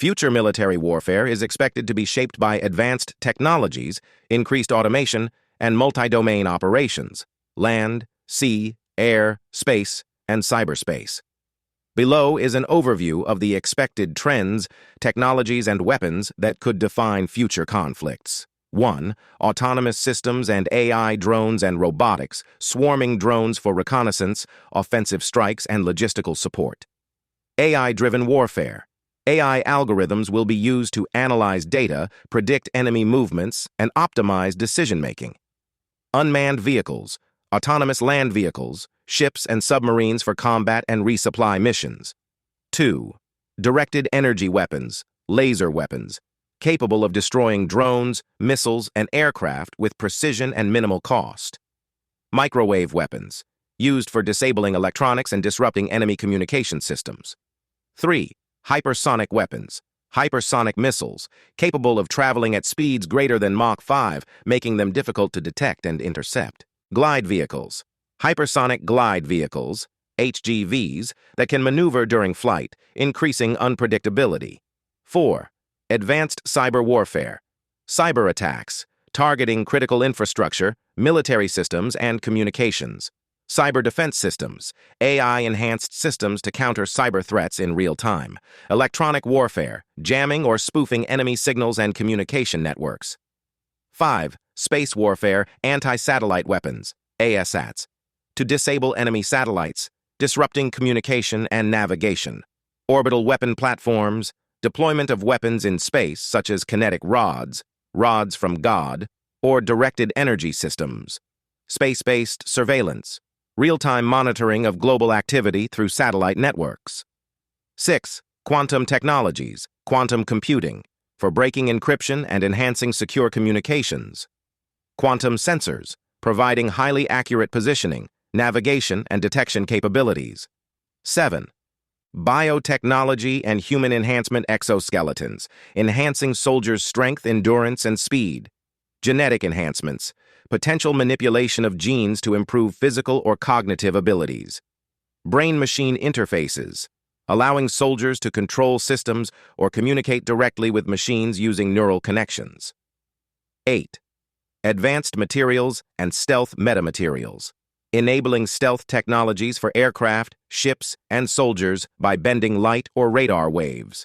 Future military warfare is expected to be shaped by advanced technologies, increased automation, and multi-domain operations: land, sea, air, space, and cyberspace. Below is an overview of the expected trends, technologies, and weapons that could define future conflicts. 1. Autonomous systems and AI drones and robotics, swarming drones for reconnaissance, offensive strikes, and logistical support. AI-driven warfare. AI algorithms will be used to analyze data, predict enemy movements, and optimize decision-making. Unmanned vehicles, autonomous land vehicles, ships and submarines for combat and resupply missions. 2. Directed energy weapons, laser weapons, capable of destroying drones, missiles, and aircraft with precision and minimal cost. Microwave weapons, used for disabling electronics and disrupting enemy communication systems. 3. Hypersonic weapons, hypersonic missiles, capable of traveling at speeds greater than Mach 5, making them difficult to detect and intercept. Glide vehicles, hypersonic glide vehicles, HGVs, that can maneuver during flight, increasing unpredictability. 4. Advanced cyber warfare, cyber attacks, targeting critical infrastructure, military systems, and communications. Cyber defense systems, AI-enhanced systems to counter cyber threats in real time. Electronic warfare, jamming or spoofing enemy signals and communication networks. 5. Space warfare, anti-satellite weapons, ASATs, to disable enemy satellites, disrupting communication and navigation. Orbital weapon platforms, deployment of weapons in space such as kinetic rods, rods from God, or directed energy systems. Space-based surveillance, real-time monitoring of global activity through satellite networks. 6. Quantum technologies, quantum computing, for breaking encryption and enhancing secure communications. Quantum sensors, providing highly accurate positioning, navigation, and detection capabilities. 7. Biotechnology and human enhancement exoskeletons, enhancing soldiers' strength, endurance, and speed. Genetic enhancements, potential manipulation of genes to improve physical or cognitive abilities. Brain-machine interfaces, allowing soldiers to control systems or communicate directly with machines using neural connections. 8. Advanced materials and stealth metamaterials, enabling stealth technologies for aircraft, ships, and soldiers by bending light or radar waves.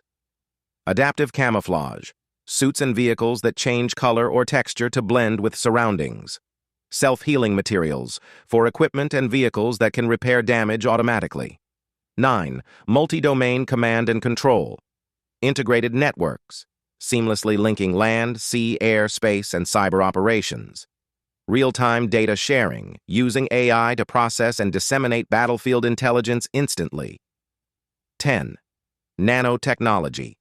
Adaptive camouflage, suits and vehicles that change color or texture to blend with surroundings. Self-healing materials, for equipment and vehicles that can repair damage automatically. 9. Multi-domain command and control. Integrated networks, seamlessly linking land, sea, air, space, and cyber operations. Real-time data sharing, using AI to process and disseminate battlefield intelligence instantly. 10. Nanotechnology.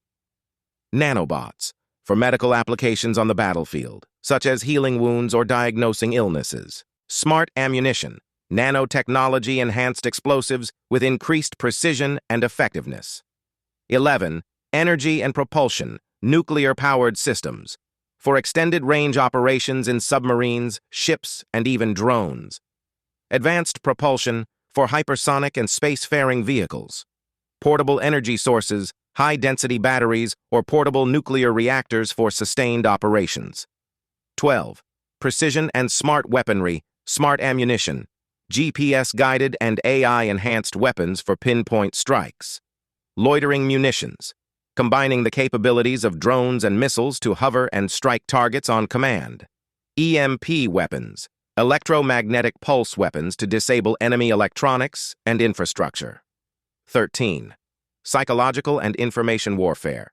Nanobots, for medical applications on the battlefield, such as healing wounds or diagnosing illnesses. Smart ammunition, nanotechnology-enhanced explosives with increased precision and effectiveness. 11. Energy and propulsion, nuclear-powered systems, for extended-range operations in submarines, ships, and even drones. Advanced propulsion, for hypersonic and spacefaring vehicles. Portable energy sources, high-density batteries, or portable nuclear reactors for sustained operations. 12. Precision and smart weaponry, smart ammunition, GPS-guided and AI-enhanced weapons for pinpoint strikes. Loitering munitions, combining the capabilities of drones and missiles to hover and strike targets on command. EMP weapons, electromagnetic pulse weapons to disable enemy electronics and infrastructure. 13. Psychological and information warfare,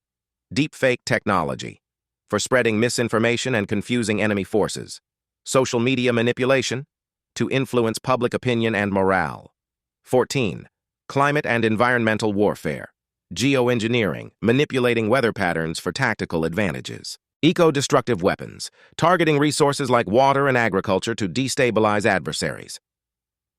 deepfake technology, for spreading misinformation and confusing enemy forces. Social media manipulation, to influence public opinion and morale. 14. Climate and environmental warfare, geoengineering, manipulating weather patterns for tactical advantages. Eco-destructive weapons, targeting resources like water and agriculture to destabilize adversaries.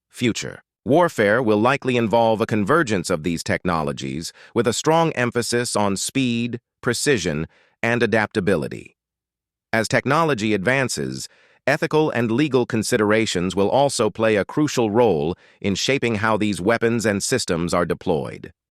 Future warfare will likely involve a convergence of these technologies with a strong emphasis on speed, precision, and adaptability. As technology advances, ethical and legal considerations will also play a crucial role in shaping how these weapons and systems are deployed.